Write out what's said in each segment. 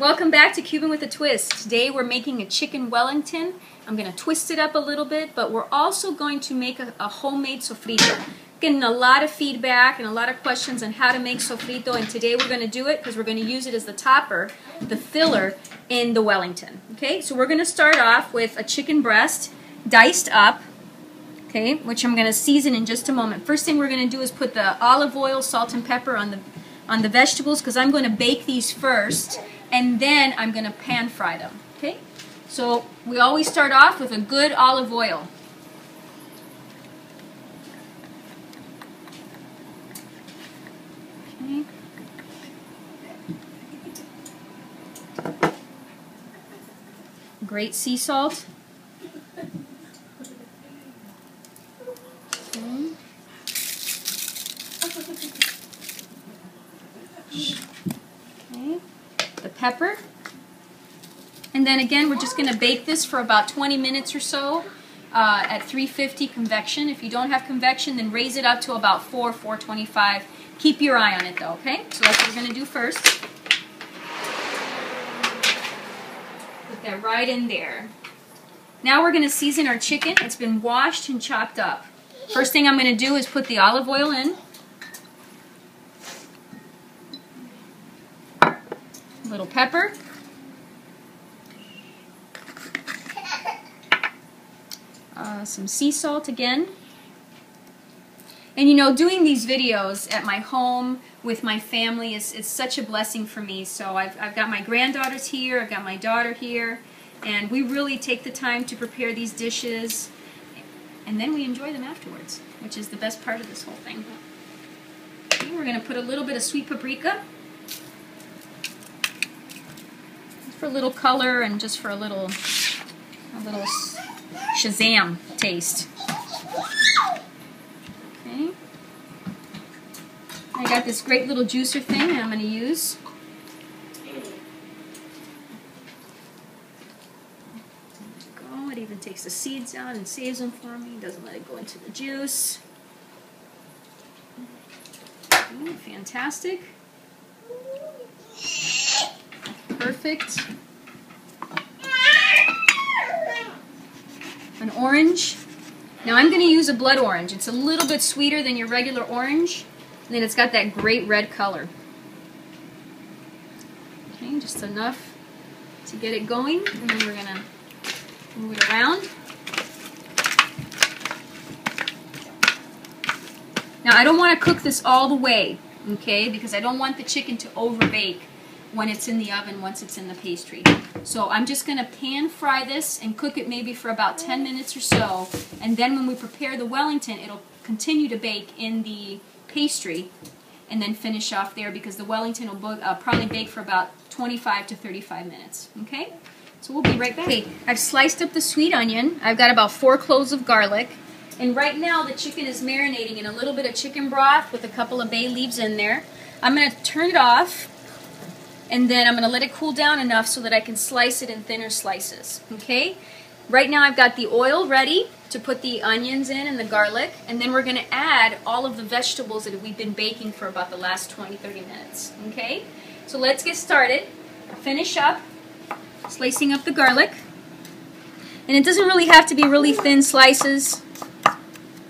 Welcome back to Cuban with a Twist. Today we're making a chicken Wellington. I'm going to twist it up a little bit, but we're also going to make a homemade sofrito. Getting a lot of feedback and a lot of questions on how to make sofrito, and today we're going to do it because we're going to use it as the topper, the filler in the Wellington. Okay, so we're going to start off with a chicken breast diced up, okay, which I'm going to season in just a moment. First thing we're going to do is put the olive oil, salt, and pepper on the vegetables because I'm going to bake these first, and then I'm going to pan fry them. Okay, so we always start off with a good olive oil. Okay. Great sea salt. Okay. Okay. The pepper. And then again, we're just going to bake this for about 20 minutes or so at 350 convection. If you don't have convection, then raise it up to about 425. Keep your eye on it though, okay? So that's what we're going to do first. Put that right in there. Now we're going to season our chicken. It's been washed and chopped up. First thing I'm going to do is put the olive oil in. A little pepper. Some sea salt again. And you know, doing these videos at my home with my family is such a blessing for me. So I've got my granddaughters here, I've got my daughter here, and we really take the time to prepare these dishes, and then we enjoy them afterwards, which is the best part of this whole thing. Okay, we're going to put a little bit of sweet paprika, just for a little color and just for a little Shazam taste. Okay. I got this great little juicer thing that I'm going to use. Go. It even takes the seeds out and saves them for me. Doesn't let it go into the juice. Okay, fantastic. Perfect. An orange. Now I'm going to use a blood orange. It's a little bit sweeter than your regular orange, and then it's got that great red color. Okay, just enough to get it going, and then we're going to move it around. Now I don't want to cook this all the way, okay, because I don't want the chicken to overbake when it's in the oven once it's in the pastry. So I'm just going to pan fry this and cook it maybe for about 10 minutes or so, and then when we prepare the Wellington, it'll continue to bake in the pastry and then finish off there, because the Wellington will probably bake for about 25 to 35 minutes. Okay? So we'll be right back. Okay, I've sliced up the sweet onion. I've got about 4 cloves of garlic. And right now the chicken is marinating in a little bit of chicken broth with a couple of bay leaves in there. I'm going to turn it off, and then I'm going to let it cool down enough so that I can slice it in thinner slices. Okay? Right now I've got the oil ready to put the onions in and the garlic, and then we're going to add all of the vegetables that we've been baking for about the last 20-30 minutes. Okay? So let's get started. Finish up slicing up the garlic. And it doesn't really have to be really thin slices.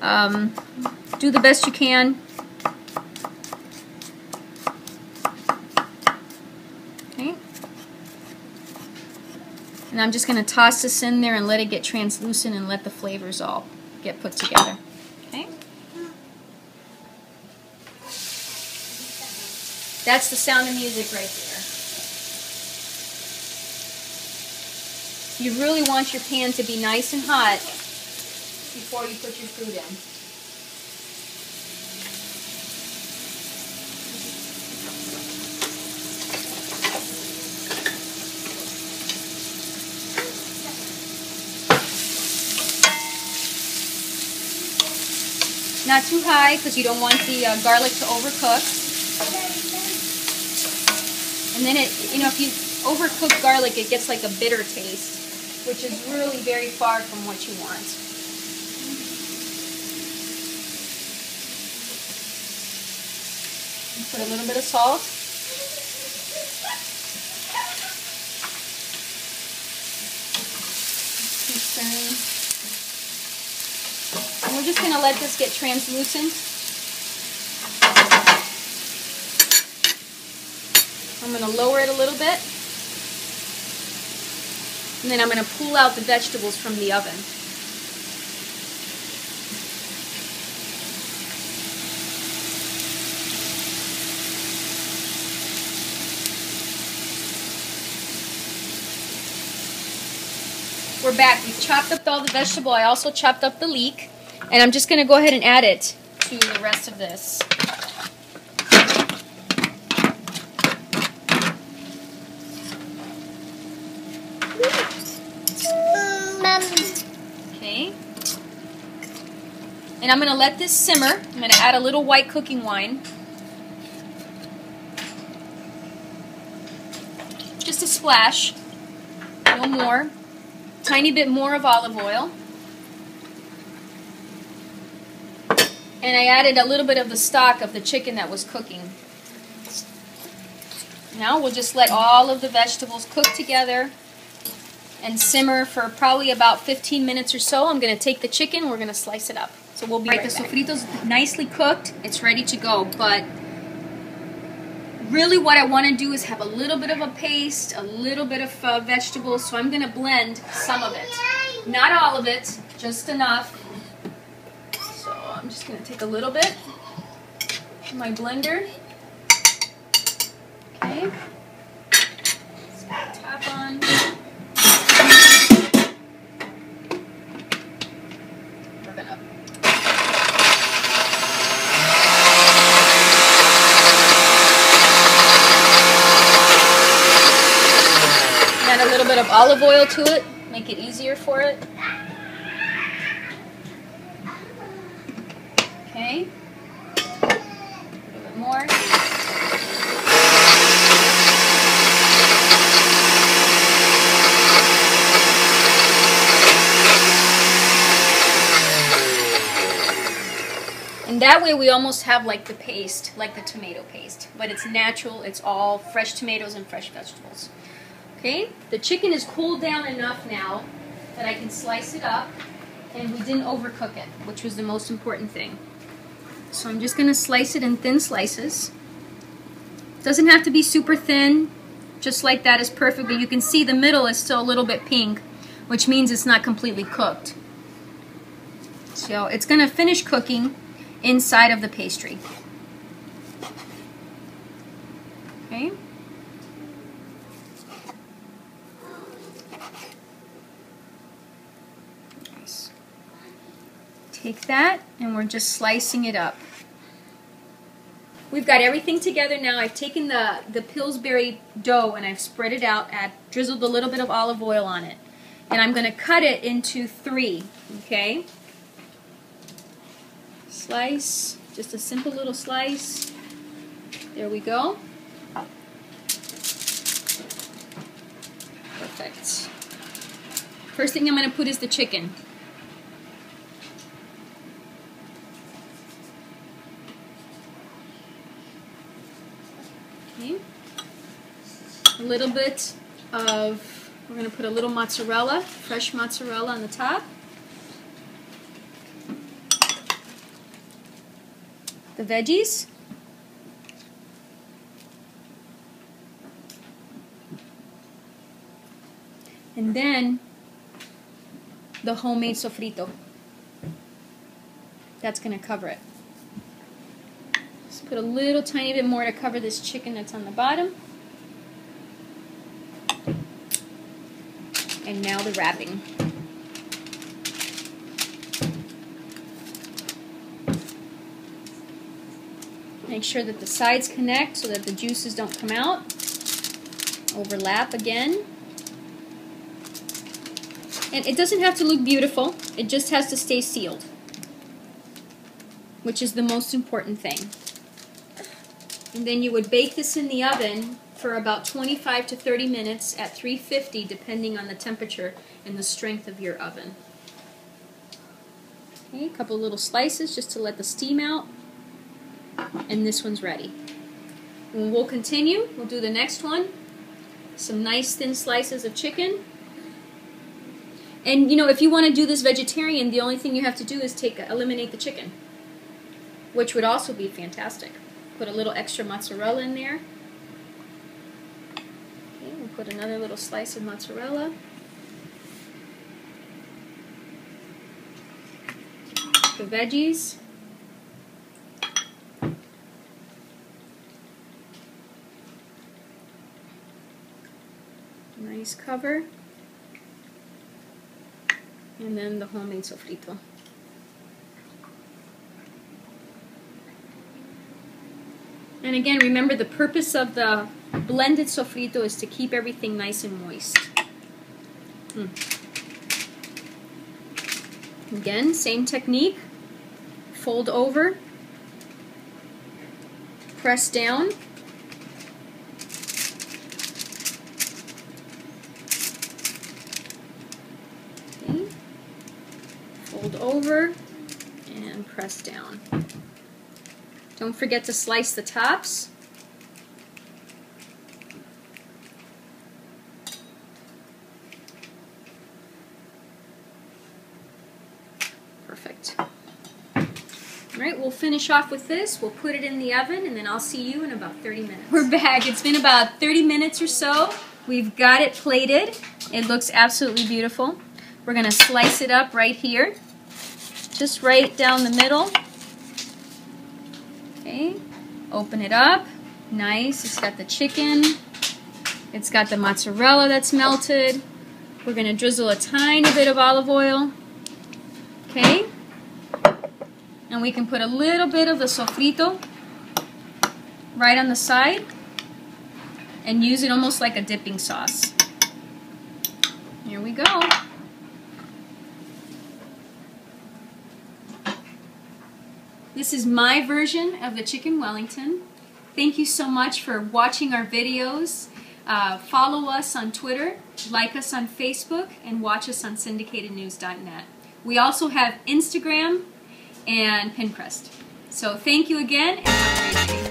Do the best you can. Okay. And I'm just going to toss this in there and let it get translucent and let the flavors all get put together. Okay. That's the Sound of Music right there. You really want your pan to be nice and hot before you put your food in. Not too high because you don't want the garlic to overcook. And then if you overcook garlic, it gets like a bitter taste, which is really very far from what you want. Put a little bit of salt. And we're just going to let this get translucent. I'm going to lower it a little bit. And then I'm going to pull out the vegetables from the oven. We're back. We've chopped up all the vegetable. I also chopped up the leek. And I'm just going to go ahead and add it to the rest of this. Okay. And I'm going to let this simmer. I'm going to add a little white cooking wine. Just a splash. No more. Tiny bit more of olive oil. And I added a little bit of the stock of the chicken that was cooking. Now we'll just let all of the vegetables cook together and simmer for probably about 15 minutes or so. I'm going to take the chicken, we're going to slice it up. So we'll be right back. The sofrito's nicely cooked. It's ready to go, but really what I want to do is have a little bit of a paste, a little bit of vegetables, so I'm going to blend some of it. Not all of it, just enough. So I'm just going to take a little bit in my blender. Okay. Let's put the top on. We're going to add a little bit of olive oil to it, make it easier for it. Okay. A little bit more. And that way we almost have like the paste, like the tomato paste. But it's natural, it's all fresh tomatoes and fresh vegetables. Okay, the chicken is cooled down enough now that I can slice it up, and we didn't overcook it, which was the most important thing. So I'm just going to slice it in thin slices. Doesn't have to be super thin, just like that is perfect, but you can see the middle is still a little bit pink, which means it's not completely cooked. So it's going to finish cooking inside of the pastry. Okay. Take that, and we're just slicing it up. We've got everything together now. I've taken the Pillsbury dough and I've spread it out, drizzled a little bit of olive oil on it. And I'm going to cut it into 3, okay? Slice, just a simple little slice. There we go. Perfect. First thing I'm going to put is the chicken. Okay. A little bit of, we're going to put a little mozzarella, fresh mozzarella on the top. The veggies. And then the homemade sofrito. That's going to cover it. Put a little tiny bit more to cover this chicken that's on the bottom. And now the wrapping. Make sure that the sides connect so that the juices don't come out. Overlap again. And it doesn't have to look beautiful, it just has to stay sealed, which is the most important thing. And then you would bake this in the oven for about 25 to 30 minutes at 350, depending on the temperature and the strength of your oven. Okay, a couple little slices just to let the steam out. And this one's ready. And we'll continue. We'll do the next one. Some nice thin slices of chicken. And you know, if you want to do this vegetarian, the only thing you have to do is eliminate the chicken, which would also be fantastic. Put a little extra mozzarella in there. Okay, we'll put another little slice of mozzarella. The veggies. Nice cover. And then the homemade sofrito. And again, remember the purpose of the blended sofrito is to keep everything nice and moist. Again, same technique. Fold over, press down, okay. Fold over and press down. Don't forget to slice the tops. Perfect. All right, we'll finish off with this. We'll put it in the oven, and then I'll see you in about 30 minutes. We're back. It's been about 30 minutes or so. We've got it plated. It looks absolutely beautiful. We're going to slice it up right here, just right down the middle. Okay, open it up. Nice. It's got the chicken. It's got the mozzarella that's melted. We're going to drizzle a tiny bit of olive oil. Okay. And we can put a little bit of the sofrito right on the side and use it almost like a dipping sauce. Here we go. This is my version of the Chicken Wellington. Thank you so much for watching our videos. Follow us on Twitter, like us on Facebook, and watch us on syndicatednews.net. We also have Instagram and Pinterest. So thank you again, and have a great day.